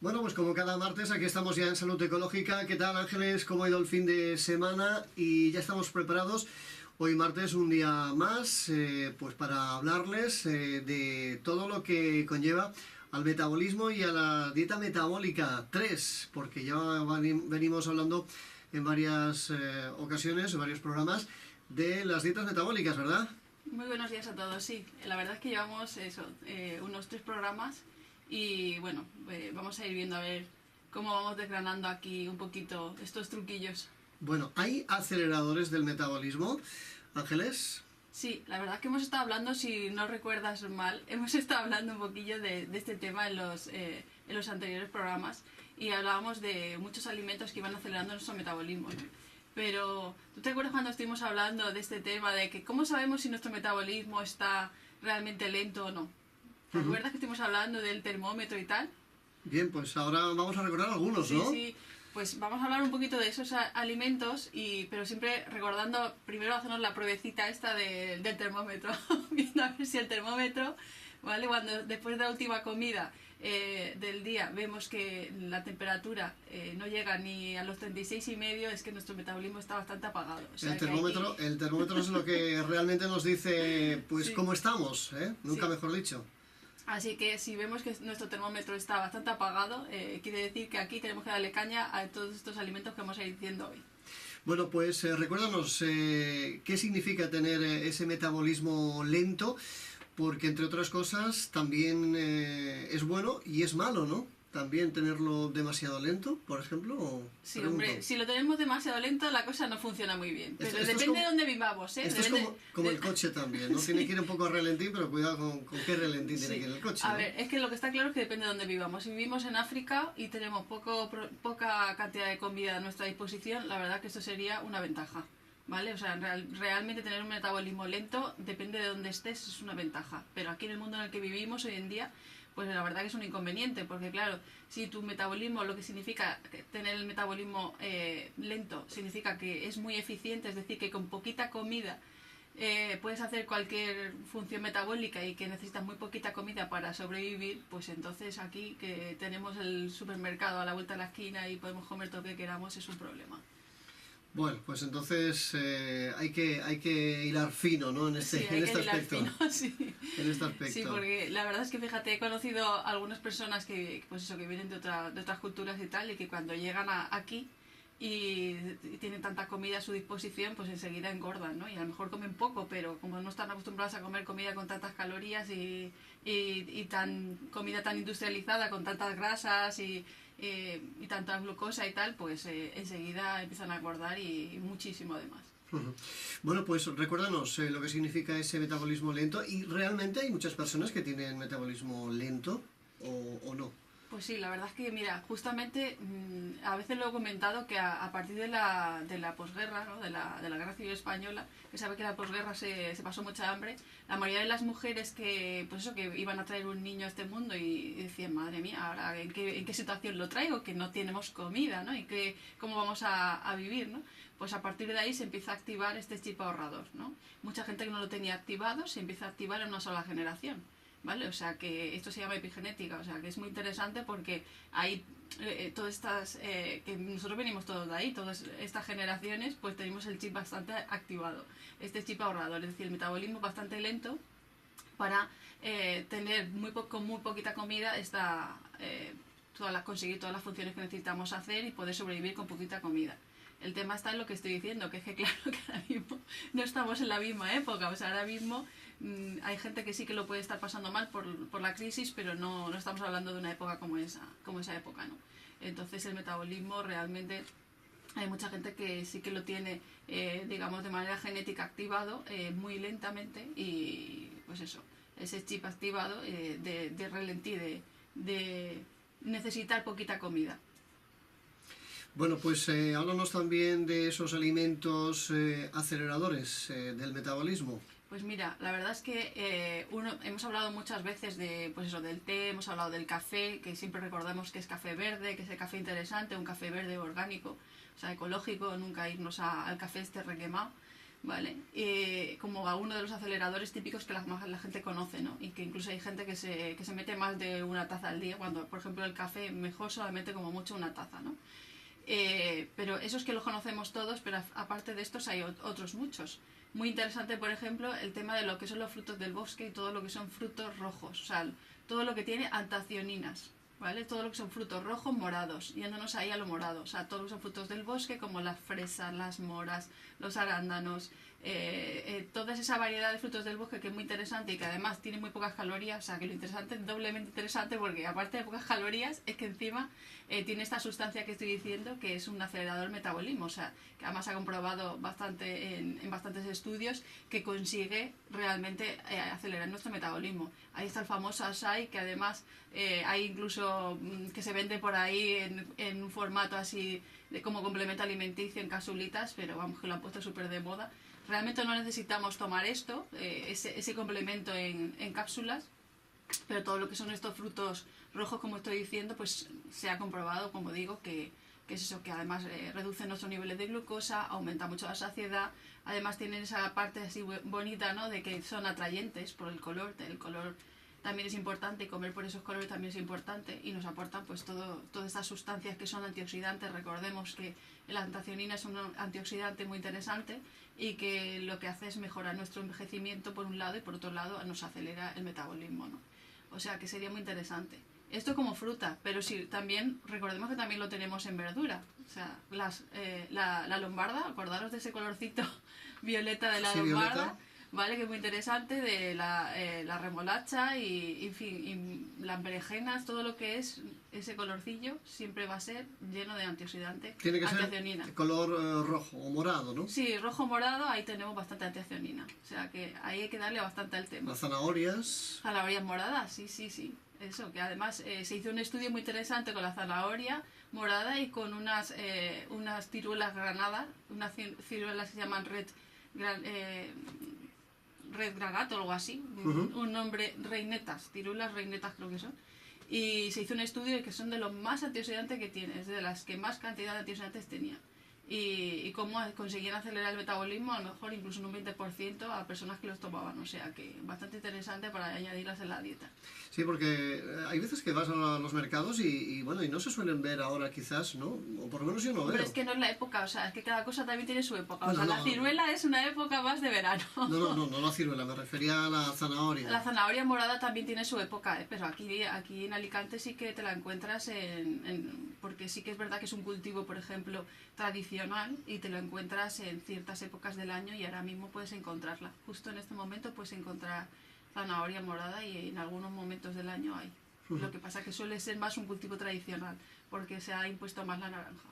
Bueno, pues como cada martes, aquí estamos ya en Salud Ecológica. ¿Qué tal, Ángeles? ¿Cómo ha ido el fin de semana? Y ya estamos preparados. Hoy martes, un día más, pues para hablarles de todo lo que conlleva al metabolismo y a la dieta metabólica 3, porque ya venimos hablando en varias ocasiones, en varios programas, de las dietas metabólicas, ¿verdad? Muy buenos días a todos, sí. La verdad es que llevamos unos 3 programas y bueno, vamos a ir viendo a ver cómo vamos desgranando aquí un poquito estos truquillos. Bueno, ¿hay aceleradores del metabolismo, Ángeles? Sí, la verdad es que hemos estado hablando, si no recuerdas mal, hemos estado hablando un poquillo de este tema en los anteriores programas y hablábamos de muchos alimentos que iban acelerando nuestro metabolismo, ¿no? Pero, ¿tú te acuerdas cuando estuvimos hablando de este tema de que cómo sabemos si nuestro metabolismo está realmente lento o no? ¿Te acuerdas que estuvimos hablando del termómetro y tal? Bien, pues ahora vamos a recordar algunos, ¿no? Sí, pues vamos a hablar un poquito de esos alimentos, pero siempre recordando, primero hacernos la pruebecita esta del termómetro, viendo a ver si el termómetro, ¿vale? Cuando después de la última comida del día vemos que la temperatura no llega ni a los 36,5, es que nuestro metabolismo está bastante apagado. O sea, el termómetro es lo que realmente nos dice, pues, sí, cómo estamos, ¿eh? Nunca mejor dicho. Así que si vemos que nuestro termómetro está bastante apagado, quiere decir que aquí tenemos que darle caña a todos estos alimentos que vamos a ir diciendo hoy. Bueno, pues recuérdanos qué significa tener ese metabolismo lento, porque entre otras cosas también es bueno y es malo, ¿no? También tenerlo demasiado lento, por ejemplo. Sí, hombre, si lo tenemos demasiado lento la cosa no funciona muy bien, pero depende de dónde vivamos, ¿eh? Esto es como el coche también, ¿no? Sí. Tiene que ir un poco a relentín, pero cuidado con qué relentín tiene que ir el coche. A ver, es que lo que está claro es que depende de dónde vivamos. Si vivimos en África y tenemos poca cantidad de comida a nuestra disposición, la verdad que esto sería una ventaja, ¿vale? O sea, realmente tener un metabolismo lento, depende de dónde estés, es una ventaja. Pero aquí en el mundo en el que vivimos hoy en día, pues la verdad que es un inconveniente, porque claro, si tu metabolismo, lo que significa tener el metabolismo lento, significa que es muy eficiente, es decir, que con poquita comida puedes hacer cualquier función metabólica y que necesitas muy poquita comida para sobrevivir, pues entonces aquí que tenemos el supermercado a la vuelta de la esquina y podemos comer todo lo que queramos, es un problema. Bueno, pues entonces hay que hilar fino, ¿no? En este aspecto. Fino, sí. En este aspecto. Sí, porque la verdad es que fíjate, he conocido a algunas personas que vienen de otras culturas y tal, y que cuando llegan aquí y tienen tanta comida a su disposición, pues enseguida engordan, ¿no? Y a lo mejor comen poco, pero como no están acostumbrados a comer comida con tantas calorías y comida tan industrializada, con tantas grasas y tanta glucosa y tal, pues enseguida empiezan a engordar y muchísimo además. Bueno, pues recuérdanos lo que significa ese metabolismo lento, y realmente hay muchas personas que tienen metabolismo lento o no. Pues sí, la verdad es que, mira, justamente a veces lo he comentado que a partir de la posguerra, ¿no? de la Guerra Civil Española, que sabe que la posguerra se pasó mucha hambre, la mayoría de las mujeres que iban a traer un niño a este mundo y decían, madre mía, ahora ¿en qué situación lo traigo? Que no tenemos comida, ¿no? Y ¿cómo vamos a vivir, ¿no? Pues a partir de ahí se empieza a activar este chip ahorrador, ¿no? Mucha gente que no lo tenía activado se empieza a activar en una sola generación, ¿vale? O sea que esto se llama epigenética, o sea que es muy interesante porque hay todas estas, que nosotros venimos todos de ahí, todas estas generaciones, pues tenemos el chip bastante activado, este chip ahorrador, es decir, el metabolismo bastante lento para tener con muy poquita comida conseguir todas las funciones que necesitamos hacer y poder sobrevivir con poquita comida. El tema está en lo que estoy diciendo, que es que claro que ahora mismo no estamos en la misma época, o sea, ahora mismo hay gente que sí que lo puede estar pasando mal por la crisis, pero no estamos hablando de una época como esa época, ¿no? Entonces el metabolismo realmente hay mucha gente que sí que lo tiene, digamos, de manera genética activado muy lentamente, y pues eso, ese chip activado de ralentí, de necesitar poquita comida. Bueno, pues háblanos también de esos alimentos aceleradores del metabolismo. Pues mira, la verdad es que hemos hablado muchas veces del té, hemos hablado del café, que siempre recordamos que es café verde, que es el café interesante, un café verde orgánico, o sea, ecológico, nunca irnos al café requemado, ¿vale? Como a uno de los aceleradores típicos que la gente conoce, ¿no? Y que incluso hay gente que se mete más de una taza al día, cuando, por ejemplo, el café mejor solamente como mucho una taza, ¿no? Pero esos que los conocemos todos, pero aparte de estos hay otros muchos. Muy interesante, por ejemplo, el tema de lo que son los frutos del bosque y todo lo que son frutos rojos, o sea, todo lo que tiene antacianinas, ¿vale? Todo lo que son frutos rojos, morados, yéndonos ahí a lo morado, o sea, todo lo que son frutos del bosque, como las fresas, las moras, los arándanos, toda esa variedad de frutos del bosque que es muy interesante y que además tiene muy pocas calorías, o sea, que lo interesante es doblemente interesante porque aparte de pocas calorías, es que encima tiene esta sustancia que estoy diciendo que es un acelerador del metabolismo, o sea, que además ha comprobado bastante en bastantes estudios que consigue realmente acelerar nuestro metabolismo. Ahí está el famoso açaí, que además hay incluso que se vende por ahí en un formato así de como complemento alimenticio en capsulitas, pero vamos, que lo han puesto súper de moda. Realmente no necesitamos tomar esto, ese complemento en cápsulas, pero todo lo que son estos frutos rojos, como estoy diciendo, pues se ha comprobado, como digo, que es eso, que además reduce nuestros niveles de glucosa, aumenta mucho la saciedad, además tienen esa parte así bonita, ¿no?, de que son atrayentes por el color también es importante, y comer por esos colores también es importante, y nos aportan pues todas estas sustancias que son antioxidantes. Recordemos que la antacianina es un antioxidante muy interesante y que lo que hace es mejorar nuestro envejecimiento por un lado, y por otro lado nos acelera el metabolismo, ¿no? O sea que sería muy interesante. Esto como fruta, pero sí, también recordemos que también lo tenemos en verdura. O sea, la lombarda, acordaros de ese colorcito violeta de la lombarda. Violeta. ¿Vale? Que es muy interesante, de la remolacha y, en fin, y las berenjenas, todo lo que es ese colorcillo siempre va a ser lleno de antioxidantes. Tiene que ser de color rojo o morado, ¿no? Sí, rojo morado, ahí tenemos bastante antiacionina. O sea que ahí hay que darle bastante al tema. Las zanahorias. Zanahorias moradas, sí. Eso, que además se hizo un estudio muy interesante con la zanahoria morada y con unas ciruelas granadas, unas ciruelas que se llaman Red Gragato o algo así, un nombre, reinetas, ciruelas reinetas creo que son, y se hizo un estudio de que son de los más antioxidantes que tienes, de las que más cantidad de antioxidantes tenía, y cómo conseguían acelerar el metabolismo, a lo mejor incluso en un 20% a personas que los tomaban, o sea que bastante interesante para añadirlas en la dieta. Sí, porque hay veces que vas a los mercados y bueno, y no se suelen ver ahora quizás, ¿no? O por lo menos yo no veo. Pero es que no es la época, o sea, es que cada cosa también tiene su época. Bueno, o sea, la ciruela es una época más de verano. No la ciruela, me refería a la zanahoria. La zanahoria morada también tiene su época, pero aquí en Alicante sí que te la encuentras porque sí que es verdad que es un cultivo, por ejemplo, tradicional, y te lo encuentras en ciertas épocas del año, y ahora mismo puedes encontrarla. Justo en este momento puedes encontrar zanahoria morada, y en algunos momentos del año hay. Lo que pasa que suele ser más un cultivo tradicional, porque se ha impuesto más la naranja.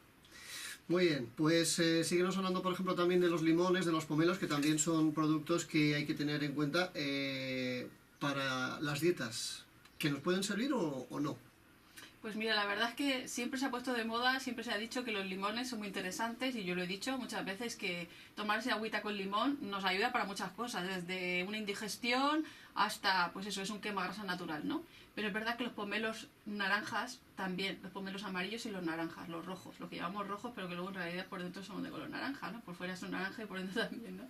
Muy bien, pues síguenos hablando, por ejemplo, también de los limones, de los pomelos, que también son productos que hay que tener en cuenta para las dietas. ¿Que nos pueden servir o no? Pues mira, la verdad es que siempre se ha puesto de moda, siempre se ha dicho que los limones son muy interesantes, y yo lo he dicho muchas veces, que tomarse agüita con limón nos ayuda para muchas cosas, desde una indigestión hasta, pues eso, es un quemagrasa natural, ¿no? Pero es verdad que los pomelos naranjas también, los pomelos amarillos y los naranjas, los rojos, lo que llamamos rojos, pero que luego en realidad por dentro son de color naranja, ¿no? Por fuera son naranja y por dentro también, ¿no?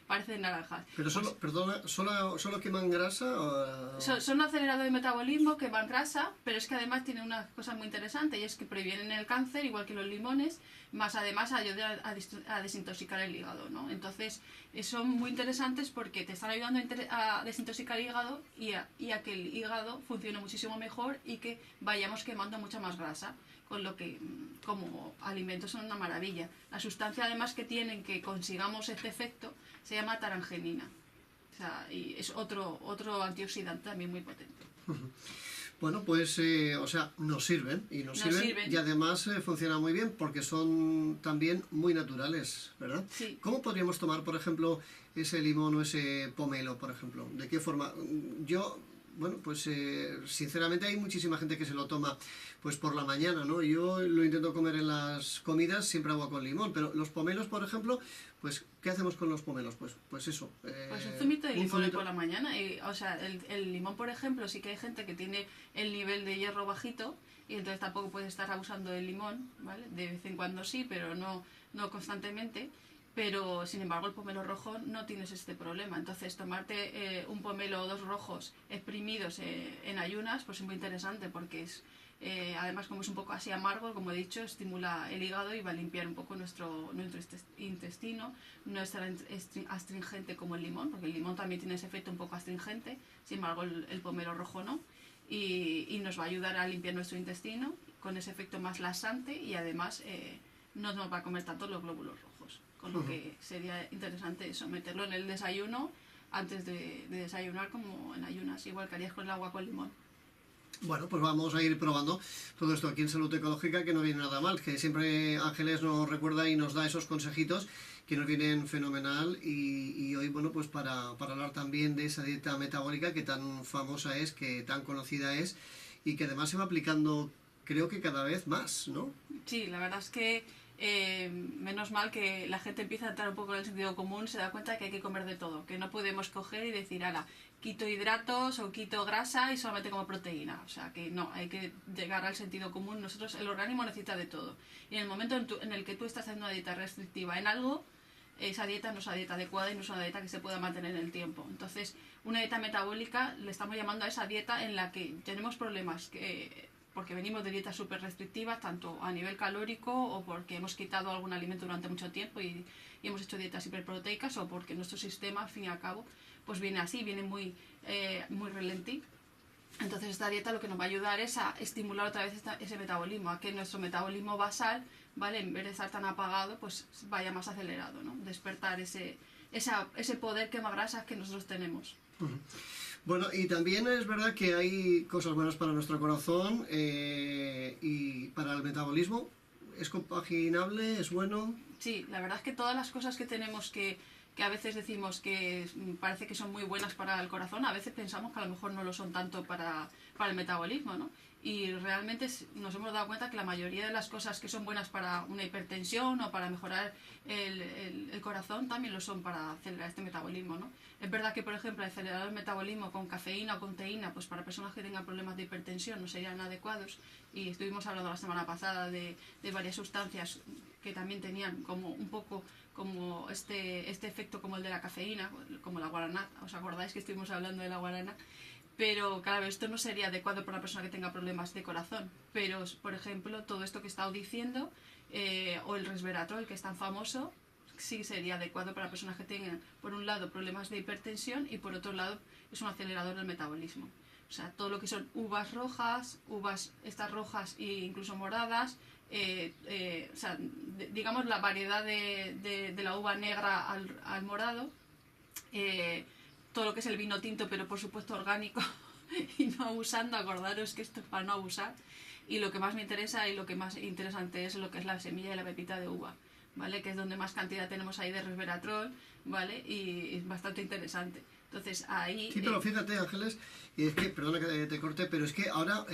Parecen naranjas. Pero solo, perdona, ¿solo queman grasa? Son un acelerador de metabolismo, queman grasa, pero es que además tienen una cosa muy interesante, y es que previenen el cáncer, igual que los limones, más además ayudan a desintoxicar el hígado, ¿no? Entonces son muy interesantes porque te están ayudando a desintoxicar el hígado y a que el hígado funcione muchísimo mejor y que vayamos quemando mucha más grasa, con lo que como alimentos son una maravilla. La sustancia además que tienen que consigamos este efecto se llama tarangenina, o sea, y es otro antioxidante también muy potente. Bueno, pues, o sea, nos sirven, y además funcionan muy bien porque son también muy naturales, ¿verdad? Sí. ¿Cómo podríamos tomar, por ejemplo, ese limón o ese pomelo, por ejemplo? ¿De qué forma? Bueno, pues sinceramente hay muchísima gente que se lo toma pues por la mañana, ¿no? Yo lo intento comer en las comidas, siempre agua con limón, pero los pomelos, por ejemplo, pues ¿qué hacemos con los pomelos? Pues eso. Pues un zumito de limón por la mañana. O sea, el limón, por ejemplo, sí que hay gente que tiene el nivel de hierro bajito, y entonces tampoco puede estar abusando del limón, ¿vale? De vez en cuando sí, pero no constantemente. pero sin embargo el pomelo rojo no tienes este problema. Entonces tomarte un pomelo o 2 rojos exprimidos en ayunas pues es muy interesante porque es además como es un poco así amargo, como he dicho, estimula el hígado y va a limpiar un poco nuestro intestino. No es tan astringente como el limón, porque el limón también tiene ese efecto un poco astringente, sin embargo el pomelo rojo no, y nos va a ayudar a limpiar nuestro intestino con ese efecto más laxante y además no nos va a comer tanto los glóbulos rojos, con lo que sería interesante eso, meterlo en el desayuno antes de desayunar como en ayunas, igual que harías con el agua con limón. Bueno, pues vamos a ir probando todo esto aquí en Salud Ecológica, que no viene nada mal, que siempre Ángeles nos recuerda y nos da esos consejitos que nos vienen fenomenal y hoy, bueno, pues para hablar también de esa dieta metabólica que tan famosa es, que tan conocida es y que además se va aplicando, creo que cada vez más, ¿no? Sí, la verdad es que menos mal que la gente empieza a entrar un poco en el sentido común, se da cuenta que hay que comer de todo, que no podemos coger y decir, ala, quito hidratos o quito grasa y solamente como proteína. O sea, que no, hay que llegar al sentido común. Nosotros, el organismo necesita de todo. Y en el momento en el que tú estás haciendo una dieta restrictiva en algo, esa dieta no es una dieta adecuada y no es una dieta que se pueda mantener en el tiempo. Entonces, una dieta metabólica le estamos llamando a esa dieta en la que tenemos problemas porque venimos de dietas súper restrictivas, tanto a nivel calórico o porque hemos quitado algún alimento durante mucho tiempo y hemos hecho dietas hiperproteicas o porque nuestro sistema, al fin y al cabo, pues viene así, viene muy relentí. Entonces esta dieta lo que nos va a ayudar es a estimular otra vez ese metabolismo, a que nuestro metabolismo basal, ¿vale? En vez de estar tan apagado, pues vaya más acelerado, ¿no? Despertar ese poder quema grasas que nosotros tenemos. Bueno, y también es verdad que hay cosas buenas para nuestro corazón y para el metabolismo. ¿Es compaginable? ¿Es bueno? Sí, la verdad es que todas las cosas que tenemos que a veces decimos que parece que son muy buenas para el corazón, a veces pensamos que a lo mejor no lo son tanto para el metabolismo, ¿no? Y realmente nos hemos dado cuenta que la mayoría de las cosas que son buenas para una hipertensión o para mejorar el corazón también lo son para acelerar este metabolismo, ¿no? Es verdad que, por ejemplo, acelerar el metabolismo con cafeína o con teína, pues para personas que tengan problemas de hipertensión no serían adecuados. Y estuvimos hablando la semana pasada de varias sustancias que también tenían como un poco como este efecto como el de la cafeína, como la guaraná. ¿Os acordáis que estuvimos hablando de la guaraná? Pero claro, esto no sería adecuado para una persona que tenga problemas de corazón. Pero, por ejemplo, todo esto que he estado diciendo, o el resveratrol, que es tan famoso, sí sería adecuado para personas que tengan, por un lado, problemas de hipertensión y por otro lado, es un acelerador del metabolismo. O sea, todo lo que son uvas rojas, uvas estas rojas e incluso moradas, o sea, digamos la variedad de la uva negra al morado, todo lo que es el vino tinto, pero por supuesto orgánico y no abusando, acordaros que esto es para no abusar. Y lo que más me interesa y lo que más interesante es lo que es la semilla y la pepita de uva, ¿vale? Que es donde más cantidad tenemos ahí de resveratrol, ¿vale? Y es bastante interesante. Entonces ahí... Sí, pero fíjate, Ángeles, y es que, perdona que te corte, pero es que ahora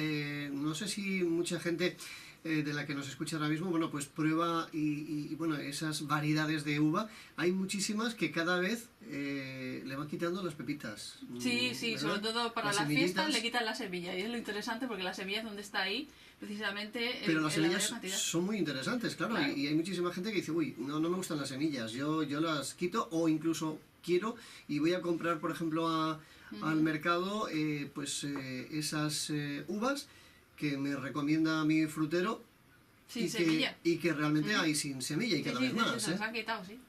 no sé si mucha gente de la que nos escucha ahora mismo, bueno, pues prueba y bueno, esas variedades de uva, hay muchísimas que cada vez le van quitando las pepitas. Sí, sí, ¿verdad? Sobre todo para las la semillitas, fiesta le quitan la semilla y es lo interesante porque la semilla es donde está ahí, precisamente... pero las en la semillas mayor cantidad. son muy interesantes, claro, Claro. y hay muchísima gente que dice, uy, no me gustan las semillas, yo las quito o incluso quiero y voy a comprar, por ejemplo, al mercado esas uvas que me recomienda mi frutero Sin semilla. y que realmente hay sin semilla y cada vez más. Se las han quitado, sí.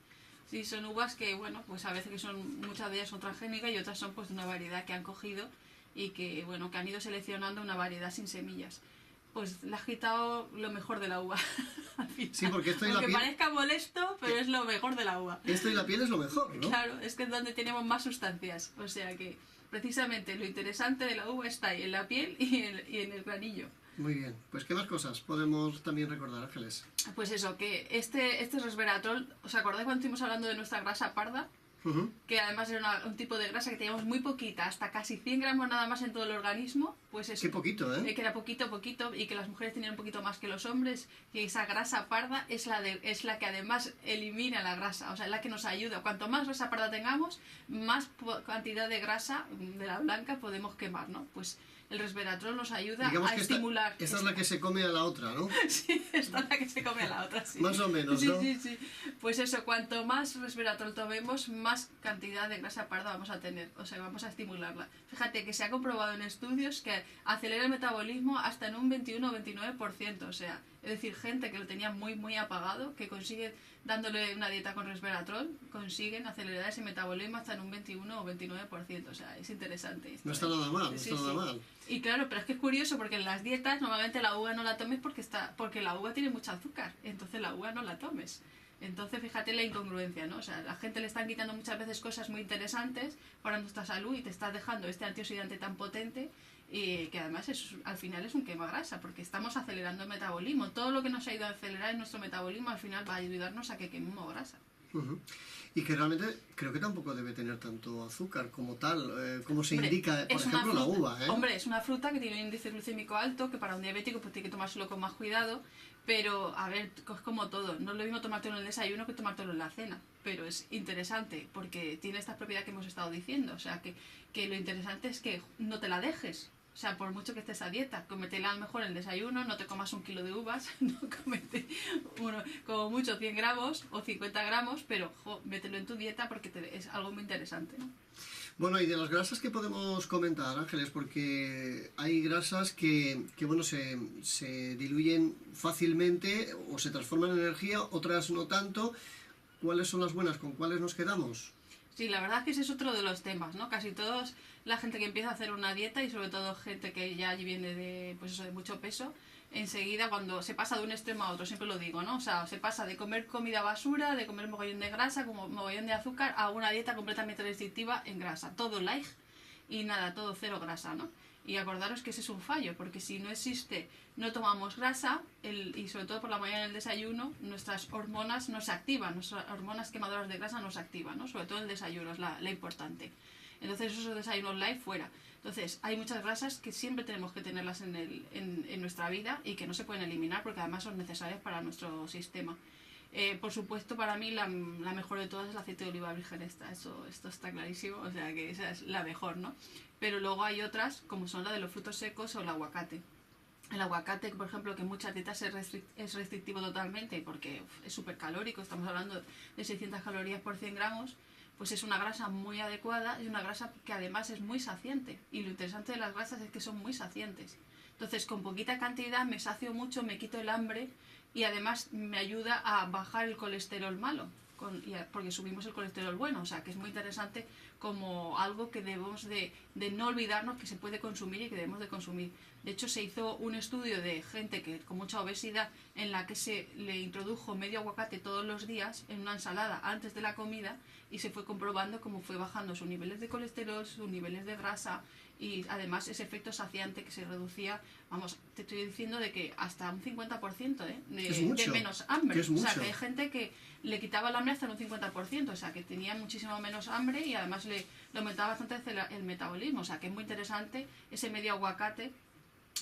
Sí, son uvas que, bueno, pues a veces que son, muchas de ellas son transgénicas y otras son pues de una variedad que han cogido y que, bueno, que han ido seleccionando una variedad sin semillas. Pues le has quitado lo mejor de la uva. Sí, porque esto y la Aunque piel... parezca molesto, pero es lo mejor de la uva. Esto y la piel es lo mejor, ¿no? Claro, es que es donde tenemos más sustancias. O sea que precisamente lo interesante de la uva está ahí en la piel y en el granillo. Muy bien. Pues, ¿qué más cosas podemos también recordar, Ángeles? Pues eso, que este resveratrol, ¿os acordáis cuando estuvimos hablando de nuestra grasa parda? Que además era un tipo de grasa que teníamos muy poquita, hasta casi 100 gramos nada más en todo el organismo, pues eso. Qué poquito, ¿eh? Que era poquito, y que las mujeres tenían un poquito más que los hombres, que esa grasa parda es la que además elimina la grasa, o sea, es la que nos ayuda. Cuanto más grasa parda tengamos, más cantidad de grasa de la blanca podemos quemar, ¿no? Pues el resveratrol nos ayuda Digamos a que estimular. esta es la que se come a la otra, ¿no? Sí, esta es la que se come a la otra, sí. Más o menos, ¿no? Sí, sí, sí. Pues eso, cuanto más resveratrol tomemos, más cantidad de grasa parda vamos a tener, o sea, vamos a estimularla. Fíjate que se ha comprobado en estudios que acelera el metabolismo hasta en un 21 o 29%, o sea, es decir, gente que lo tenía muy, muy apagado, que consigue, dándole una dieta con resveratrol, consiguen acelerar ese metabolismo hasta en un 21 o 29%, o sea, es interesante esto, No está nada mal, no Sí, está nada sí. mal. Y claro, pero es que es curioso porque en las dietas normalmente la uva no la tomes porque la uva tiene mucho azúcar, entonces la uva no la tomes. Entonces fíjate la incongruencia, ¿no? O sea, la gente le están quitando muchas veces cosas muy interesantes para nuestra salud y te estás dejando este antioxidante tan potente y que además al final es un quemagrasa porque estamos acelerando el metabolismo. Todo lo que nos ha ido a acelerar en nuestro metabolismo al final va a ayudarnos a que quememos grasa. Uh-huh. Y que realmente creo que tampoco debe tener tanto azúcar como tal, como se Hombre, indica, por ejemplo, la uva, ¿eh? Hombre, es una fruta que tiene un índice glucémico alto, que para un diabético pues tiene que tomárselo con más cuidado, pero a ver, es como todo, no es lo mismo tomártelo en el desayuno que tomártelo en la cena, pero es interesante porque tiene esta propiedad que hemos estado diciendo, o sea, que lo interesante es que no te la dejes. O sea, por mucho que estés a dieta, cómetela a lo mejor en el desayuno, no te comas 1 kilo de uvas, no comete como mucho 100 gramos o 50 gramos, pero mételo en tu dieta porque es algo muy interesante, ¿no? Bueno, y de las grasas que podemos comentar, Ángeles, porque hay grasas que bueno, se diluyen fácilmente o se transforman en energía, otras no tanto. ¿Cuáles son las buenas? ¿Con cuáles nos quedamos? Sí, la verdad es que ese es otro de los temas, ¿no? Casi todos, la gente que empieza a hacer una dieta y sobre todo gente que ya viene de, pues eso, de mucho peso, enseguida cuando se pasa de un extremo a otro, siempre lo digo, ¿no? O sea, se pasa de comer comida basura, de comer mogollón de grasa, como mogollón de azúcar, a una dieta completamente restrictiva en grasa. Todo light y nada, todo cero grasa, ¿no? Y acordaros que ese es un fallo, porque si no existe, no tomamos grasa, y sobre todo por la mañana en el desayuno, nuestras hormonas no se activan, nuestras hormonas quemadoras de grasa no se activan, ¿no? Sobre todo en el desayuno es la importante. Entonces esos desayunos light fuera. Entonces hay muchas grasas que siempre tenemos que tenerlas en nuestra vida y que no se pueden eliminar porque además son necesarias para nuestro sistema. Por supuesto, para mí la mejor de todas es el aceite de oliva virgen esto está clarísimo, o sea que esa es la mejor, ¿no? Pero luego hay otras, como son la de los frutos secos o el aguacate. El aguacate, por ejemplo, que en muchas dietas es restrictivo totalmente porque es súper calórico, estamos hablando de 600 calorías por 100 gramos, pues es una grasa muy adecuada y una grasa que además es muy saciante. Y lo interesante de las grasas es que son muy saciantes. Entonces, con poquita cantidad me sacio mucho, me quito el hambre y además me ayuda a bajar el colesterol malo, porque subimos el colesterol bueno, o sea que es muy interesante como algo que debemos de no olvidarnos que se puede consumir y que debemos de consumir. De hecho, se hizo un estudio de gente que con mucha obesidad en la que se le introdujo medio aguacate todos los días en una ensalada antes de la comida y se fue comprobando cómo fue bajando sus niveles de colesterol, sus niveles de grasa y además ese efecto saciante que se reducía, vamos, te estoy diciendo de que hasta un 50% de menos hambre. O sea, que hay gente que le quitaba el hambre hasta un 50%, o sea, que tenía muchísimo menos hambre y además le aumentaba bastante el metabolismo, o sea, que es muy interesante ese medio aguacate,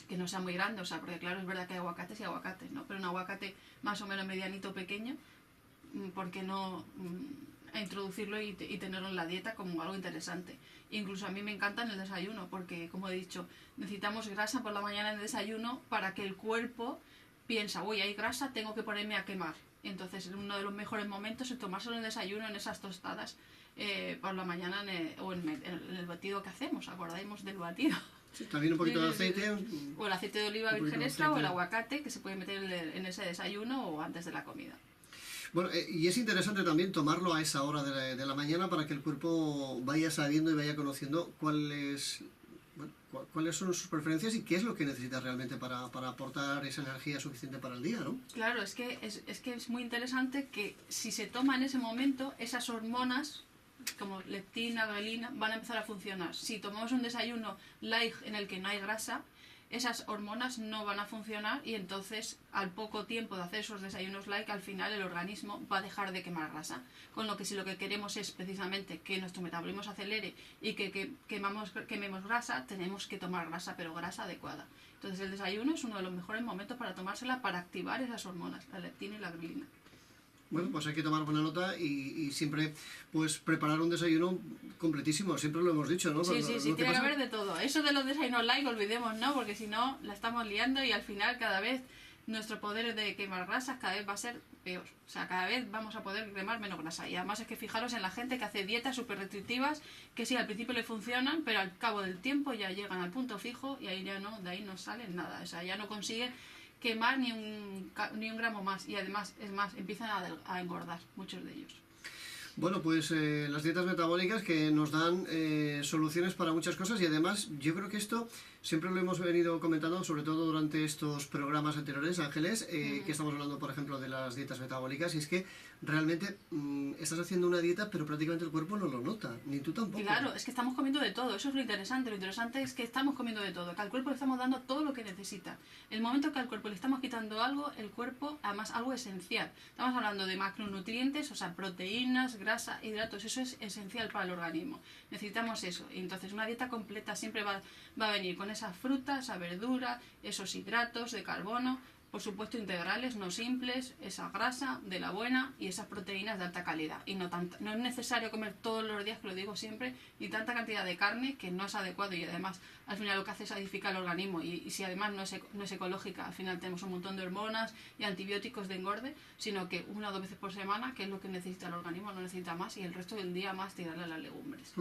que no sea muy grande, o sea, porque claro, es verdad que hay aguacates y aguacates, ¿no? Pero un aguacate más o menos medianito pequeño, ¿por qué no introducirlo y tenerlo en la dieta como algo interesante? Incluso a mí me encanta en el desayuno, porque como he dicho, necesitamos grasa por la mañana en el desayuno para que el cuerpo piensa, uy, hay grasa, tengo que ponerme a quemar. Entonces, uno de los mejores momentos es tomárselo en el desayuno, en esas tostadas, por la mañana o en el batido que hacemos, acordáis del batido. Sí, también un poquito de aceite. O el aceite de oliva virgen extra o el aguacate que se puede meter en ese desayuno o antes de la comida. Bueno, y es interesante también tomarlo a esa hora de la mañana para que el cuerpo vaya sabiendo y vaya conociendo cuáles son sus preferencias y qué es lo que necesita realmente para aportar esa energía suficiente para el día, ¿no? Claro, es que es muy interesante que si se toma en ese momento, esas hormonas como leptina, grelina, van a empezar a funcionar. Si tomamos un desayuno light en el que no hay grasa, esas hormonas no van a funcionar y entonces al poco tiempo de hacer esos desayunos light, al final el organismo va a dejar de quemar grasa. Con lo que si lo que queremos es precisamente que nuestro metabolismo se acelere y que quememos grasa, tenemos que tomar grasa, pero grasa adecuada. Entonces el desayuno es uno de los mejores momentos para tomársela para activar esas hormonas, la leptina y la grelina. Bueno, pues hay que tomar buena nota y siempre pues preparar un desayuno completísimo, siempre lo hemos dicho, ¿no? Sí, sí, sí, Lo que tiene que pasa- haber de todo. Eso de los desayunos light, olvidemos, ¿no? Porque si no, la estamos liando y al final cada vez nuestro poder de quemar grasas cada vez va a ser peor. O sea, cada vez vamos a poder quemar menos grasa. Y además es que fijaros en la gente que hace dietas súper restrictivas, que sí, al principio le funcionan, pero al cabo del tiempo ya llegan al punto fijo y ahí ya no, de ahí no sale nada. O sea, ya no consiguen quemar ni un gramo más. Y además, es más, empiezan a engordar muchos de ellos. Bueno, pues las dietas metabólicas que nos dan soluciones para muchas cosas y además yo creo que esto siempre lo hemos venido comentando, sobre todo durante estos programas anteriores, Ángeles, que estamos hablando, por ejemplo, de las dietas metabólicas, y es que realmente estás haciendo una dieta, pero prácticamente el cuerpo no lo nota, ni tú tampoco. Claro, es que estamos comiendo de todo, eso es lo interesante. Lo interesante es que estamos comiendo de todo, que al cuerpo le estamos dando todo lo que necesita. El momento que al cuerpo le estamos quitando algo, el cuerpo, además algo esencial. Estamos hablando de macronutrientes, o sea, proteínas, grasa, hidratos, eso es esencial para el organismo. Necesitamos eso. Y entonces una dieta completa siempre va a venir con esas frutas, esa verdura, esos hidratos de carbono, por supuesto integrales, no simples, esa grasa de la buena y esas proteínas de alta calidad. Y no es necesario comer todos los días, que lo digo siempre, ni tanta cantidad de carne que no es adecuado y además al final lo que hace es acidificar el organismo y si además no es ecológica, al final tenemos un montón de hormonas y antibióticos de engorde, sino que 1 o 2 veces por semana, que es lo que necesita el organismo, no necesita más, y el resto del día más tirarle a las legumbres.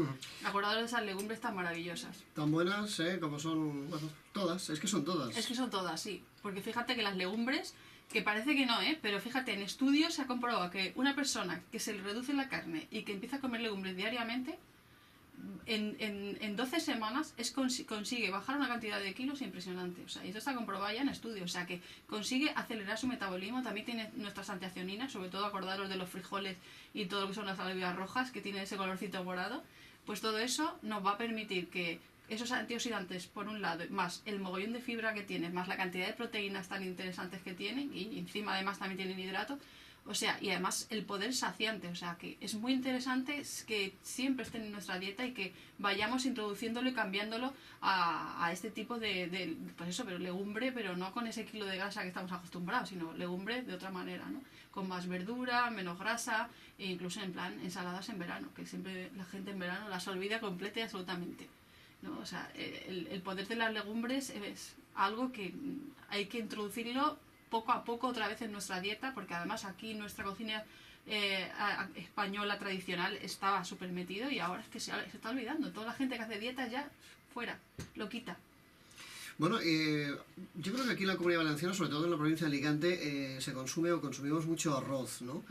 Acordaros de esas legumbres tan maravillosas. Tan buenas, como son, bueno, todas, es que son todas. Es que son todas, sí. Porque fíjate que las legumbres, que parece que no, pero fíjate, en estudios se ha comprobado que una persona que se le reduce la carne y que empieza a comer legumbres diariamente, en 12 semanas consigue bajar una cantidad de kilos impresionante. O sea, y esto está comprobado ya en estudios. O sea, que consigue acelerar su metabolismo. También tiene nuestras antiacioninas, sobre todo acordaros de los frijoles y todo lo que son las alubías rojas, que tienen ese colorcito morado. Pues todo eso nos va a permitir que esos antioxidantes, por un lado, más el mogollón de fibra que tienen, más la cantidad de proteínas tan interesantes que tienen, y encima además también tienen hidratos, o sea, y además el poder saciante, o sea, que es muy interesante que siempre estén en nuestra dieta y que vayamos introduciéndolo y cambiándolo a este tipo pues eso, pero legumbre, pero no con ese kilo de grasa que estamos acostumbrados, sino legumbre de otra manera, ¿no? Con más verdura, menos grasa, e incluso en plan ensaladas en verano, que siempre la gente en verano las olvida completa y absolutamente, ¿no? O sea, el poder de las legumbres es algo que hay que introducirlo poco a poco otra vez en nuestra dieta, porque además aquí nuestra cocina española tradicional estaba súper metido y ahora es que se está olvidando. Toda la gente que hace dietas ya fuera, lo quita. Bueno, yo creo que aquí en la Comunidad Valenciana, sobre todo en la provincia de Alicante, se consume o consumimos mucho arroz, ¿no?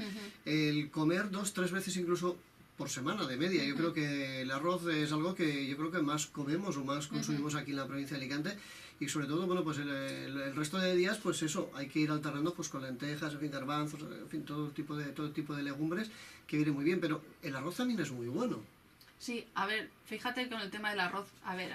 El comer 2-3 veces incluso por semana de media. Yo creo que el arroz es algo que yo creo que más comemos o más consumimos aquí en la provincia de Alicante, y sobre todo, bueno, pues el resto de días, pues eso, hay que ir alternando pues con lentejas, en fin, garbanzos, en fin, todo tipo de legumbres, que viene muy bien, pero el arroz también es muy bueno. Sí, a ver, fíjate con el tema del arroz, a ver,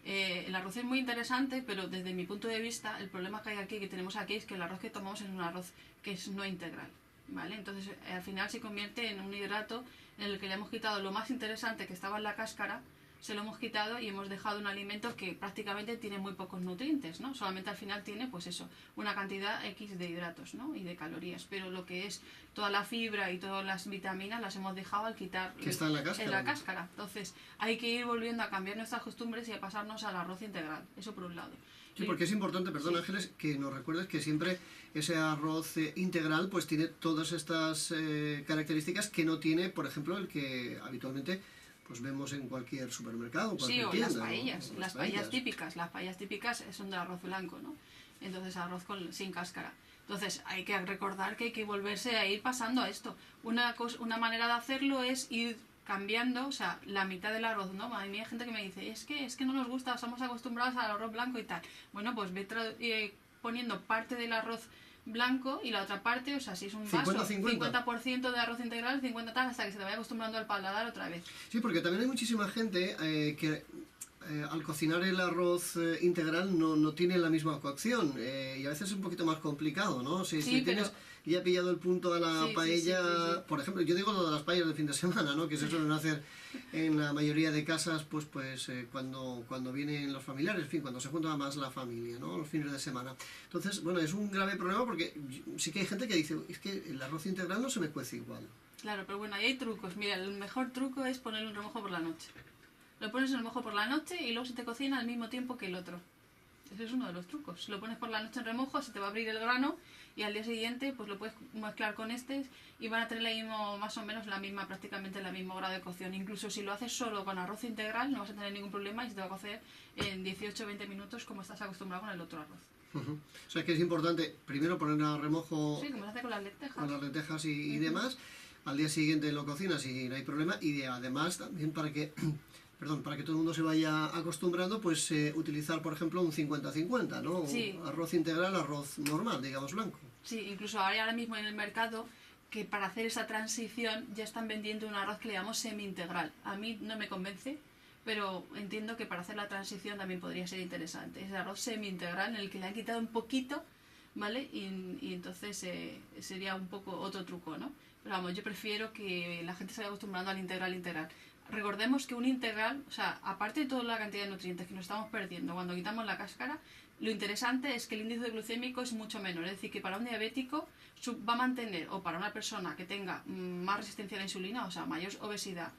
el arroz es muy interesante, pero desde mi punto de vista, el problema que hay aquí, que tenemos aquí, es que el arroz que tomamos es un arroz que es no integral, ¿vale? Entonces, al final se convierte en un hidrato en el que le hemos quitado lo más interesante que estaba en la cáscara, se lo hemos quitado y hemos dejado un alimento que prácticamente tiene muy pocos nutrientes, ¿no? Solamente al final tiene, pues eso, una cantidad X de hidratos, ¿no? Y de calorías, pero lo que es toda la fibra y todas las vitaminas las hemos dejado al quitar que está en la cáscara. En la cáscara. Entonces, hay que ir volviendo a cambiar nuestras costumbres y a pasarnos al arroz integral, eso por un lado. Sí, porque es importante, perdón, sí, Ángeles, que nos recuerdes que siempre ese arroz integral pues tiene todas estas características que no tiene, por ejemplo, el que habitualmente pues vemos en cualquier supermercado, cualquier sí, o tienda, las paellas, ¿no? las paellas típicas. Las paellas típicas son de arroz blanco, ¿no? Entonces arroz sin cáscara. Entonces hay que recordar que hay que volverse a ir pasando a esto. Una manera de hacerlo es ir cambiando, o sea, la mitad del arroz, ¿no? A mí hay gente que me dice, es que no nos gusta, estamos acostumbrados al arroz blanco y tal. Bueno, pues ve poniendo parte del arroz blanco y la otra parte, o sea, si es un vaso, 50% de arroz integral, 50 tal, hasta que se te vaya acostumbrando al paladar otra vez. Sí, porque también hay muchísima gente que al cocinar el arroz integral no tiene la misma cocción y a veces es un poquito más complicado, ¿no? Si tienes ya pillado el punto a la paella, por ejemplo, yo digo lo de las paellas de fin de semana, ¿no? Que se suelen hacer en la mayoría de casas, pues cuando vienen los familiares, en fin, cuando se junta más la familia, ¿no? Los fines de semana. Entonces, bueno, es un grave problema porque sí que hay gente que dice, es que el arroz integral no se me cuece igual. Claro, pero bueno, ahí hay trucos. Mira, el mejor truco es ponerle un remojo por la noche. Lo pones en remojo por la noche y luego se te cocina al mismo tiempo que el otro. Ese es uno de los trucos. Si lo pones por la noche en remojo, se te va a abrir el grano y al día siguiente pues lo puedes mezclar con este y van a tener más o menos prácticamente la misma hora de cocción. Incluso si lo haces solo con arroz integral no vas a tener ningún problema y se te va a cocer en 18-20 minutos como estás acostumbrado con el otro arroz. O sea que es importante primero poner a remojo, sí, como se hace con las lentejas. Con las lentejas y demás. Al día siguiente lo cocinas y no hay problema. Y además también para que todo el mundo se vaya acostumbrando, pues utilizar, por ejemplo, un 50-50, ¿no? Sí. Arroz integral, arroz normal, digamos, blanco. Sí, incluso ahora mismo en el mercado, que para hacer esa transición ya están vendiendo un arroz que le llamamos semi-integral. A mí no me convence, pero entiendo que para hacer la transición también podría ser interesante. Es el arroz semi-integral en el que le han quitado un poquito, ¿vale? Y entonces sería un poco otro truco, ¿no? Pero vamos, yo prefiero que la gente se vaya acostumbrando al integral. Recordemos que un integral, o sea, aparte de toda la cantidad de nutrientes que nos estamos perdiendo cuando quitamos la cáscara, lo interesante es que el índice glucémico es mucho menor. Es decir, que para un diabético va a mantener, o para una persona que tenga más resistencia a la insulina, o sea, mayor obesidad,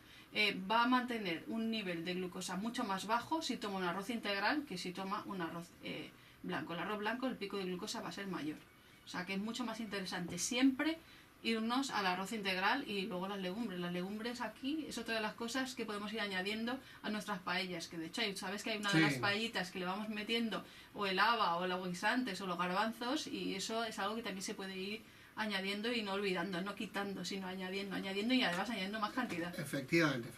va a mantener un nivel de glucosa mucho más bajo si toma un arroz integral que si toma un arroz blanco. El arroz blanco, el pico de glucosa va a ser mayor. O sea, que es mucho más interesante siempre irnos al arroz integral y luego las legumbres. Las legumbres aquí es otra de las cosas que podemos ir añadiendo a nuestras paellas, que de hecho sabes que hay una de las paellitas que le vamos metiendo o el haba o los guisantes o los garbanzos y eso es algo que también se puede ir añadiendo y no olvidando, no quitando, sino añadiendo y además añadiendo más cantidad. Efectivamente.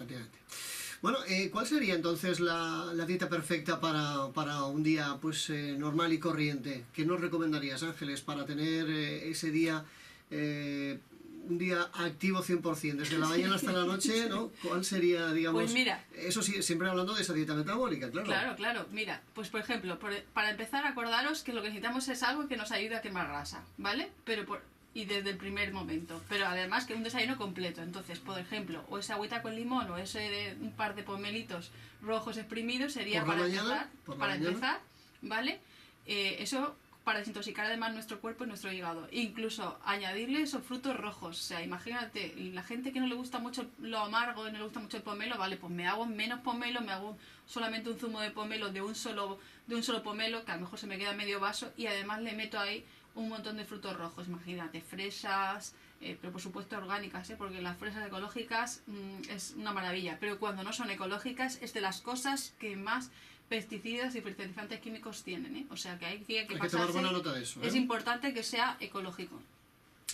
Bueno, ¿cuál sería entonces la dieta perfecta para un día pues normal y corriente? ¿Qué nos recomendarías, Ángeles, para tener ese día, un día activo 100%, desde la mañana hasta la noche, ¿no? ¿Cuál sería, digamos? Pues mira, eso sí, siempre hablando de esa dieta metabólica, claro. Claro. Mira, pues por ejemplo, para empezar, acordaros que lo que necesitamos es algo que nos ayude a quemar grasa, ¿vale? Y desde el primer momento, pero además que un desayuno completo. Entonces, por ejemplo, o esa agüita con limón o un par de pomelitos rojos exprimidos sería para empezar, ¿vale? Eso para desintoxicar además nuestro cuerpo y nuestro hígado. Incluso añadirle esos frutos rojos. O sea, imagínate, la gente que no le gusta mucho lo amargo y no le gusta mucho el pomelo, vale, pues me hago menos pomelo, me hago solamente un zumo de pomelo de un solo pomelo, que a lo mejor se me queda medio vaso, y además le meto ahí un montón de frutos rojos, imagínate, fresas, pero por supuesto orgánicas, porque las fresas ecológicas es una maravilla, pero cuando no son ecológicas es de las cosas que más pesticidas y fertilizantes químicos tienen, o sea que hay que tomar buena nota de eso, es importante que sea ecológico.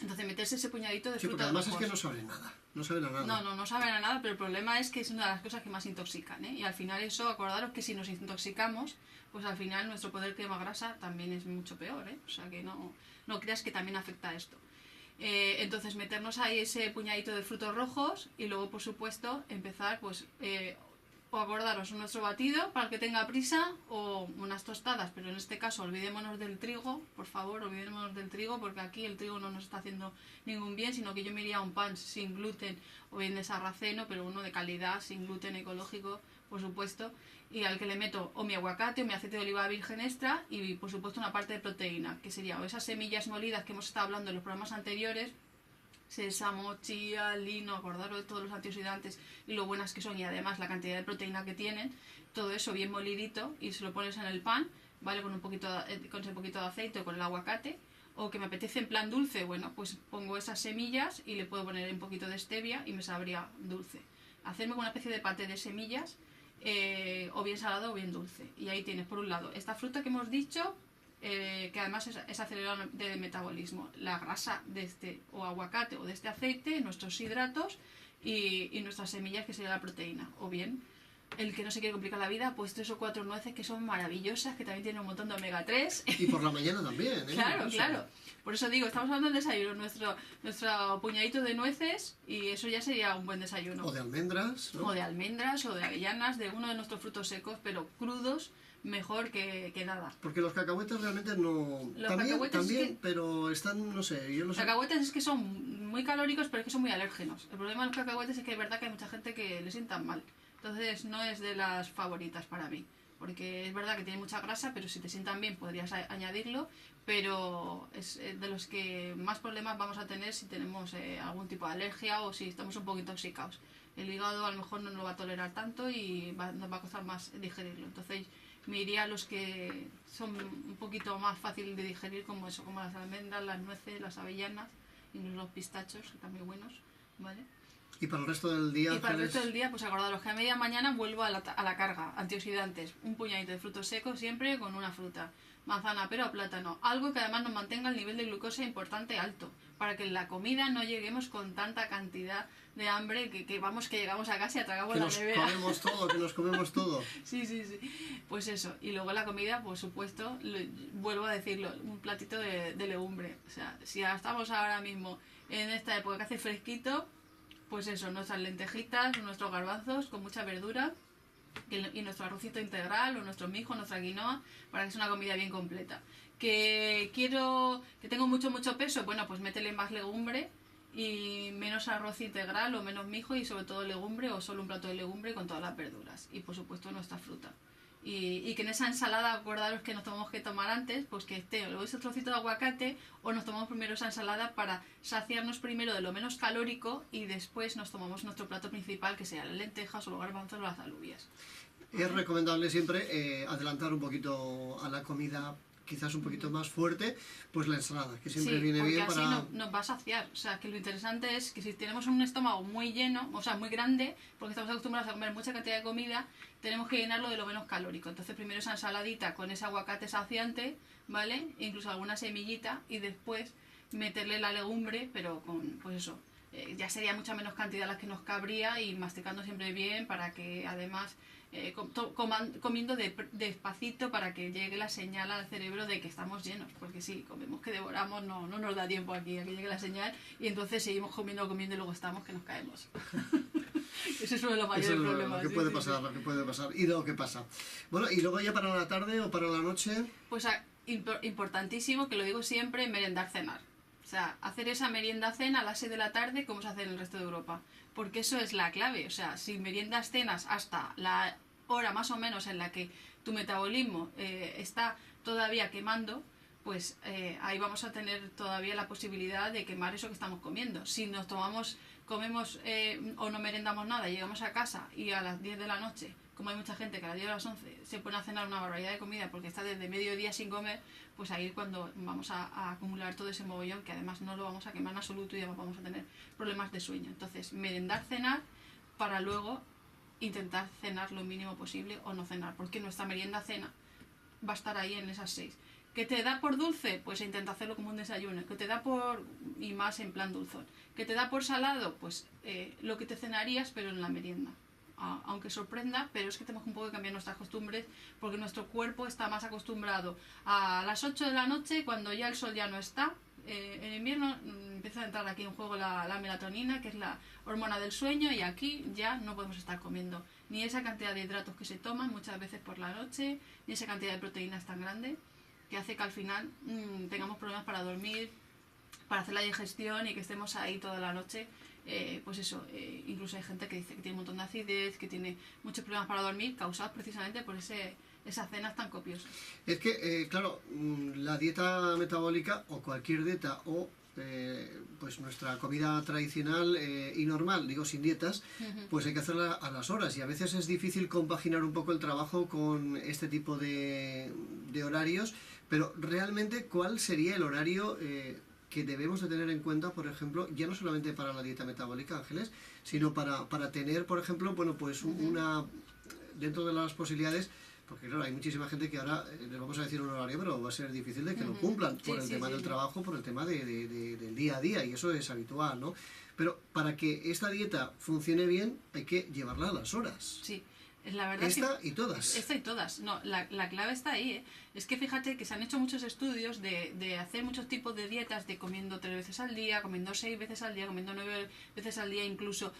Entonces meterse ese puñadito de frutos además rojos. Es que no saben nada. No saben a nada. No saben a nada, pero el problema es que es una de las cosas que más intoxican, y al final eso, acordaros que si nos intoxicamos, pues al final nuestro poder quema grasa también es mucho peor, o sea que no creas que también afecta a esto. Entonces meternos ahí ese puñadito de frutos rojos y luego por supuesto empezar pues o acordaros nuestro batido para el que tenga prisa o unas tostadas, pero en este caso olvidémonos del trigo, por favor, olvidémonos del trigo porque aquí el trigo no nos está haciendo ningún bien, sino que yo me iría a un pan sin gluten o bien de sarraceno, pero uno de calidad, sin gluten, ecológico, por supuesto, y al que le meto o mi aguacate o mi aceite de oliva virgen extra y por supuesto una parte de proteína, que sería o esas semillas molidas que hemos estado hablando en los programas anteriores, sésamo, chía, lino, acordaros de todos los antioxidantes y lo buenas que son y además la cantidad de proteína que tienen, todo eso bien molidito y se lo pones en el pan, ¿vale? Con ese poquito de aceite o con el aguacate, o que me apetece en plan dulce, bueno, pues pongo esas semillas y le puedo poner un poquito de stevia y me sabría dulce. Hacerme una especie de paté de semillas, o bien salado o bien dulce. Y ahí tienes por un lado esta fruta que hemos dicho, que además es acelerador de metabolismo, la grasa de este o aguacate o de este aceite, nuestros hidratos y nuestras semillas que sería la proteína, o bien el que no se quiere complicar la vida, pues 3 o 4 nueces que son maravillosas, que también tienen un montón de omega 3. Y por la mañana también, ¿eh? Claro, claro. Por eso digo, estamos hablando del desayuno, nuestro puñadito de nueces, y eso ya sería un buen desayuno. O de almendras, ¿no? O de almendras, o de avellanas, de uno de nuestros frutos secos, pero crudos, mejor que nada. Porque los cacahuetes realmente no... También, pero están, no sé, yo no sé. Los cacahuetes es que son muy calóricos, pero es que son muy alérgenos. El problema de los cacahuetes es que es verdad que hay mucha gente que les sientan mal. Entonces no es de las favoritas para mí. Porque es verdad que tiene mucha grasa, pero si te sientan bien podrías añadirlo. Pero es de los que más problemas vamos a tener si tenemos algún tipo de alergia o si estamos un poco intoxicados. El hígado a lo mejor no lo va a tolerar tanto y nos va a costar más digerirlo. Entonces me iría a los que son un poquito más fáciles de digerir, como eso, como las almendras, las nueces, las avellanas, incluso los pistachos, que están muy buenos, ¿vale? Y para el resto del día... Y para el resto del día, pues acordaros que a media mañana vuelvo a la carga, antioxidantes, un puñadito de frutos secos siempre con una fruta, manzana, pera o plátano, algo que además nos mantenga el nivel de glucosa importante alto, para que en la comida no lleguemos con tanta cantidad de hambre que llegamos a casa y atragamos la nevera. Que nos comemos todo. Sí. Pues eso. Y luego la comida, por supuesto, vuelvo a decirlo, un platito de legumbre. O sea, si estamos ahora mismo en esta época que hace fresquito, pues eso, nuestras lentejitas, nuestros garbanzos con mucha verdura y nuestro arrocito integral o nuestro mijo, nuestra quinoa, para que sea una comida bien completa. Que tengo mucho peso, bueno, pues métele más legumbre y menos arroz integral o menos mijo y sobre todo legumbre o solo un plato de legumbre con todas las verduras y por supuesto nuestra fruta. Y que en esa ensalada, acordaros que nos tenemos que tomar antes, pues que esté o ese trocito de aguacate o nos tomamos primero esa ensalada para saciarnos primero de lo menos calórico y después nos tomamos nuestro plato principal, que sea las lentejas o los garbanzos o las alubias. Es recomendable siempre adelantar un poquito a la comida, quizás un poquito más fuerte, pues la ensalada, que siempre viene bien para... Sí, porque así nos va a saciar. O sea, que lo interesante es que si tenemos un estómago muy lleno, o sea, muy grande, porque estamos acostumbrados a comer mucha cantidad de comida, tenemos que llenarlo de lo menos calórico. Entonces primero esa ensaladita con ese aguacate saciante, ¿vale? Incluso alguna semillita, y después meterle la legumbre, pero con, pues eso, ya sería mucha menos cantidad la que nos cabría, y masticando siempre bien para que además... comiendo despacito para que llegue la señal al cerebro de que estamos llenos, porque si comemos que devoramos no nos da tiempo aquí a que llegue la señal y entonces seguimos comiendo y luego estamos que nos caemos. Ese es uno de los mayores problemas. Lo que puede pasar y lo que pasa. Bueno, y luego ya para la tarde o para la noche... Pues importantísimo, que lo digo siempre, merendar, cenar. O sea, hacer esa merienda-cena a las 6 de la tarde como se hace en el resto de Europa. Porque eso es la clave. O sea, si meriendas, cenas hasta la hora más o menos en la que tu metabolismo está todavía quemando, pues ahí vamos a tener todavía la posibilidad de quemar eso que estamos comiendo. Si comemos o no merendamos nada, llegamos a casa y a las 10 de la noche, como hay mucha gente que a las 10 o a las 11 se pone a cenar una barbaridad de comida porque está desde mediodía sin comer, pues ahí es cuando vamos a acumular todo ese mogollón, que además no lo vamos a quemar en absoluto y además vamos a tener problemas de sueño. Entonces, merendar, cenar, para luego intentar cenar lo mínimo posible o no cenar, porque nuestra merienda-cena va a estar ahí en esas 6. ¿Que te da por dulce? Pues intenta hacerlo como un desayuno. ¿Que te da por... y más en plan dulzón? ¿Que te da por salado? Pues lo que te cenarías, pero en la merienda. Aunque sorprenda, pero es que tenemos un poco que cambiar nuestras costumbres, porque nuestro cuerpo está más acostumbrado a las 8 de la noche, cuando ya el sol ya no está. En invierno empieza a entrar aquí en juego la melatonina, que es la hormona del sueño, y aquí ya no podemos estar comiendo ni esa cantidad de hidratos que se toman muchas veces por la noche, ni esa cantidad de proteínas tan grande, que hace que al final tengamos problemas para dormir, para hacer la digestión y que estemos ahí toda la noche. Pues eso, incluso hay gente que dice que tiene un montón de acidez, que tiene muchos problemas para dormir, causados precisamente por esas cenas tan copiosas. Es que, claro, la dieta metabólica o cualquier dieta o pues nuestra comida tradicional y normal, digo sin dietas, pues hay que hacerla a las horas, y a veces es difícil compaginar un poco el trabajo con este tipo de horarios, pero realmente ¿cuál sería el horario que debemos de tener en cuenta, por ejemplo, ya no solamente para la dieta metabólica, Ángeles, sino para tener, por ejemplo, bueno, pues una, dentro de las posibilidades, porque claro, hay muchísima gente que ahora les vamos a decir un horario, pero va a ser difícil de que lo cumplan, por el tema del trabajo, por el tema del día a día, y eso es habitual, ¿no? Pero para que esta dieta funcione bien, hay que llevarla a las horas. Sí. La verdad esta y todas. Esta y todas. No, la clave está ahí, ¿eh? Es que fíjate que se han hecho muchos estudios de hacer muchos tipos de dietas, de comiendo 3 veces al día, comiendo 6 veces al día, comiendo 9 veces al día, incluso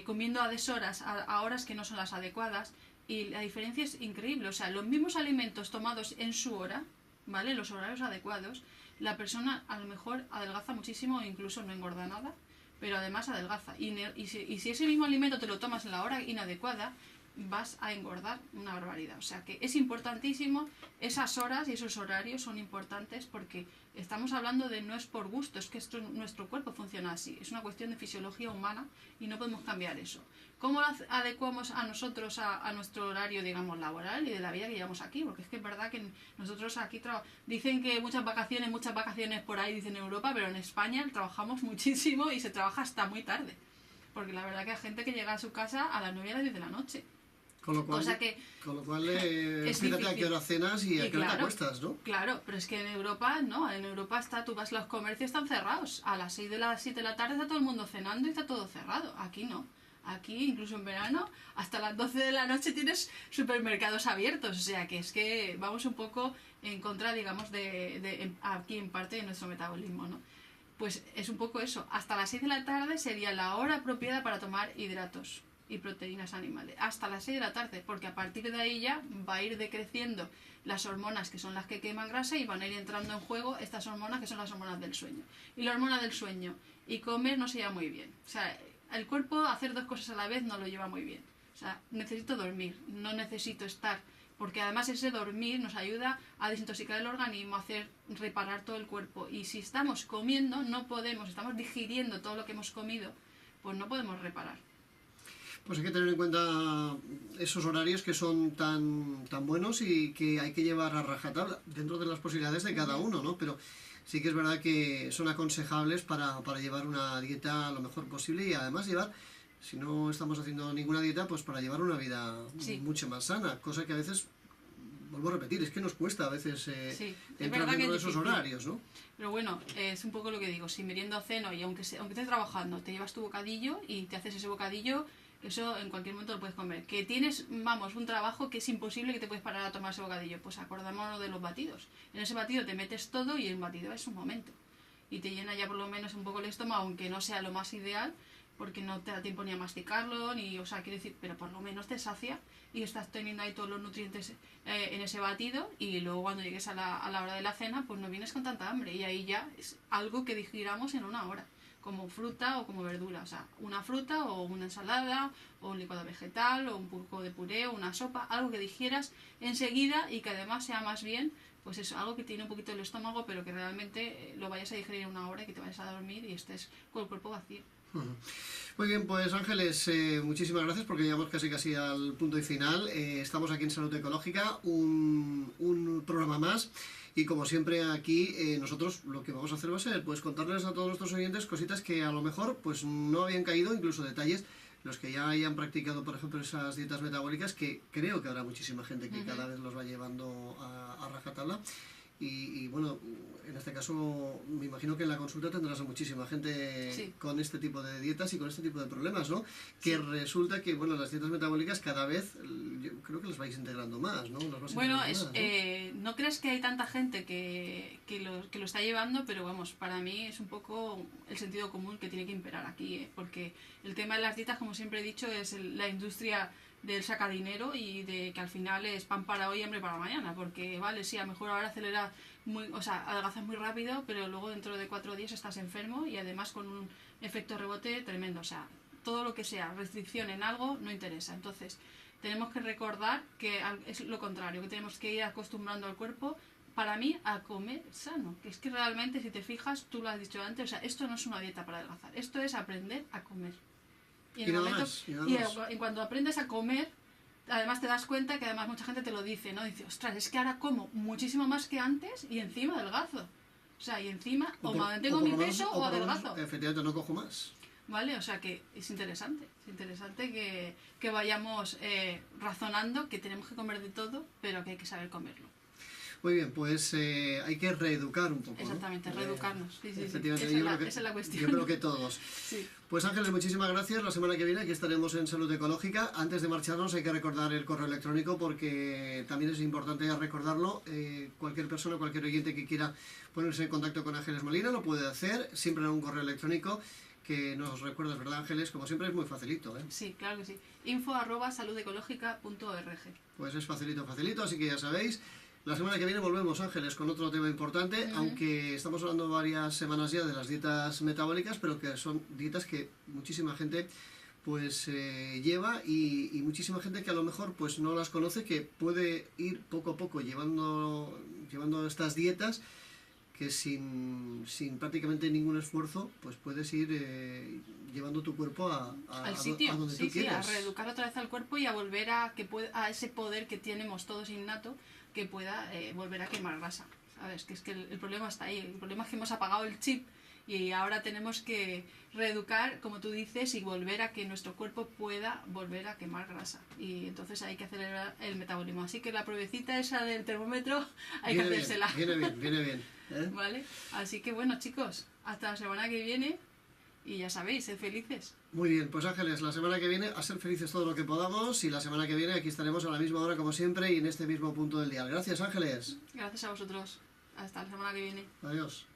comiendo a deshoras, a horas que no son las adecuadas. Y la diferencia es increíble. O sea, los mismos alimentos tomados en su hora, ¿vale? Los horarios adecuados, la persona a lo mejor adelgaza muchísimo e incluso no engorda nada, pero además adelgaza. Y si ese mismo alimento te lo tomas en la hora inadecuada, vas a engordar una barbaridad. O sea que es importantísimo, esas horas y esos horarios son importantes porque estamos hablando de no es por gusto, es que nuestro cuerpo funciona así, es una cuestión de fisiología humana y no podemos cambiar eso. ¿Cómo lo adecuamos a nosotros a nuestro horario, digamos, laboral y de la vida que llevamos aquí? Porque es que es verdad que nosotros aquí dicen que muchas vacaciones por ahí, dicen en Europa, pero en España trabajamos muchísimo y se trabaja hasta muy tarde. Porque la verdad que hay gente que llega a su casa a las 9 y a las 10 de la noche. Con lo cual, fíjate a qué hora cenas y a qué hora te acuestas, ¿no? Claro, pero es que en Europa, no, en Europa tú vas, los comercios están cerrados. A las 7 de la tarde está todo el mundo cenando y está todo cerrado. Aquí no. Aquí, incluso en verano, hasta las 12 de la noche tienes supermercados abiertos. O sea, que es que vamos un poco en contra, digamos, aquí en parte de nuestro metabolismo, ¿no? Pues es un poco eso. Hasta las 6 de la tarde sería la hora apropiada para tomar hidratos y proteínas animales. Hasta las 6 de la tarde, porque a partir de ahí ya va a ir decreciendo las hormonas que son las que queman grasa y van a ir entrando en juego estas hormonas que son las hormonas del sueño. Y la hormona del sueño y comer no se lleva muy bien. O sea, el cuerpo hacer 2 cosas a la vez no lo lleva muy bien. O sea, necesito dormir, no necesito estar, porque además ese dormir nos ayuda a desintoxicar el organismo, a hacer reparar todo el cuerpo. Y si estamos comiendo, estamos digiriendo todo lo que hemos comido, pues no podemos reparar. Pues hay que tener en cuenta esos horarios que son tan buenos y que hay que llevar a rajatabla dentro de las posibilidades de cada uno, ¿no? Pero sí que es verdad que son aconsejables para llevar una dieta lo mejor posible y además si no estamos haciendo ninguna dieta, pues para llevar una vida mucho más sana, cosa que a veces, vuelvo a repetir, es que nos cuesta a veces entrar dentro de esos horarios, ¿no? Pero bueno, es un poco lo que digo, si meriendo o ceno y aunque estés trabajando, te llevas tu bocadillo y te haces ese bocadillo, eso en cualquier momento lo puedes comer. Que tienes, un trabajo que es imposible que te puedes parar a tomar ese bocadillo, pues acordámonos de los batidos. En ese batido te metes todo y el batido es un momento. Y te llena ya por lo menos un poco el estómago, aunque no sea lo más ideal, porque no te da tiempo ni a masticarlo, quiero decir, pero por lo menos te sacia y estás teniendo ahí todos los nutrientes en ese batido y luego cuando llegues a la hora de la cena, pues no vienes con tanta hambre y ahí ya es algo que digiramos en una hora, como fruta o como verdura, o sea, una fruta o una ensalada o un licuado vegetal o un poco de puré o una sopa, algo que digieras enseguida y que además sea más bien, pues eso, algo que tiene un poquito el estómago pero que realmente lo vayas a digerir en una hora y que te vayas a dormir y estés con el cuerpo vacío. Muy bien, pues Ángeles, muchísimas gracias porque llegamos casi al punto y final. Estamos aquí en Salud Ecológica, un programa más. Y como siempre aquí nosotros lo que vamos a hacer va a ser pues contarles a todos nuestros oyentes cositas que a lo mejor pues no habían caído, incluso detalles, los que ya hayan practicado por ejemplo esas dietas metabólicas, que creo que habrá muchísima gente que cada vez los va llevando a rajatabla. Y bueno, en este caso me imagino que en la consulta tendrás a muchísima gente con este tipo de dietas y con este tipo de problemas, ¿no? Que resulta que, bueno, las dietas metabólicas cada vez, yo creo que las vais integrando más, ¿no? No crees que hay tanta gente que lo está llevando, pero vamos, para mí es un poco el sentido común que tiene que imperar aquí, porque el tema de las dietas, como siempre he dicho, es la industria del saca dinero y de que al final es pan para hoy y hambre para mañana, porque vale, sí, a lo mejor ahora adelgazas muy rápido, pero luego dentro de 4 días estás enfermo y además con un efecto rebote tremendo, o sea, todo lo que sea restricción en algo no interesa. Entonces tenemos que recordar que es lo contrario, que tenemos que ir acostumbrando al cuerpo, para mí, a comer sano, que es que realmente, si te fijas, tú lo has dicho antes, o sea, esto no es una dieta para adelgazar, esto es aprender a comer. Y cuando aprendes a comer, además te das cuenta que además mucha gente te lo dice, ¿no? Dice, ostras, es que ahora como muchísimo más que antes y encima adelgazo. O sea, y encima o mantengo mi peso o adelgazo. Efectivamente no cojo más. ¿Vale? O sea que es interesante que vayamos razonando que tenemos que comer de todo, pero que hay que saber comerlo. Muy bien, pues hay que reeducar un poco, ¿no? Exactamente, reeducarnos. Sí, sí, sí. Efectivamente, Esa es la cuestión. yo creo que todos. Sí. Pues Ángeles, muchísimas gracias. La semana que viene aquí estaremos en Salud Ecológica. Antes de marcharnos hay que recordar el correo electrónico porque también es importante recordarlo. Cualquier persona, cualquier oyente que quiera ponerse en contacto con Ángeles Molina lo puede hacer, siempre en un correo electrónico que nos recuerdas, ¿verdad, Ángeles? Como siempre es muy facilito, ¿eh? Sí, claro que sí. info@saludecológica.org. Pues es facilito, facilito, así que ya sabéis. La semana que viene volvemos, Ángeles, con otro tema importante, aunque estamos hablando varias semanas ya de las dietas metabólicas, pero que son dietas que muchísima gente pues lleva y muchísima gente que a lo mejor pues no las conoce, que puede ir poco a poco llevando estas dietas que sin prácticamente ningún esfuerzo pues puedes ir llevando tu cuerpo al sitio, a donde sí, tú quieras. a reeducar otra vez al cuerpo y a volver a ese poder que tenemos todos innato, que pueda volver a quemar grasa. ¿Sabes? Que es que el problema está ahí. El problema es que hemos apagado el chip y ahora tenemos que reeducar, como tú dices, y volver a que nuestro cuerpo pueda volver a quemar grasa. Y entonces hay que acelerar el metabolismo. Así que la pruebecita esa del termómetro hay que hacérsela. Viene bien. ¿Eh? ¿Vale? Así que bueno, chicos, hasta la semana que viene y ya sabéis, sed felices. Muy bien, pues Ángeles, la semana que viene a ser felices todo lo que podamos y la semana que viene aquí estaremos a la misma hora como siempre y en este mismo punto del día. Gracias, Ángeles. Gracias a vosotros. Hasta la semana que viene. Adiós.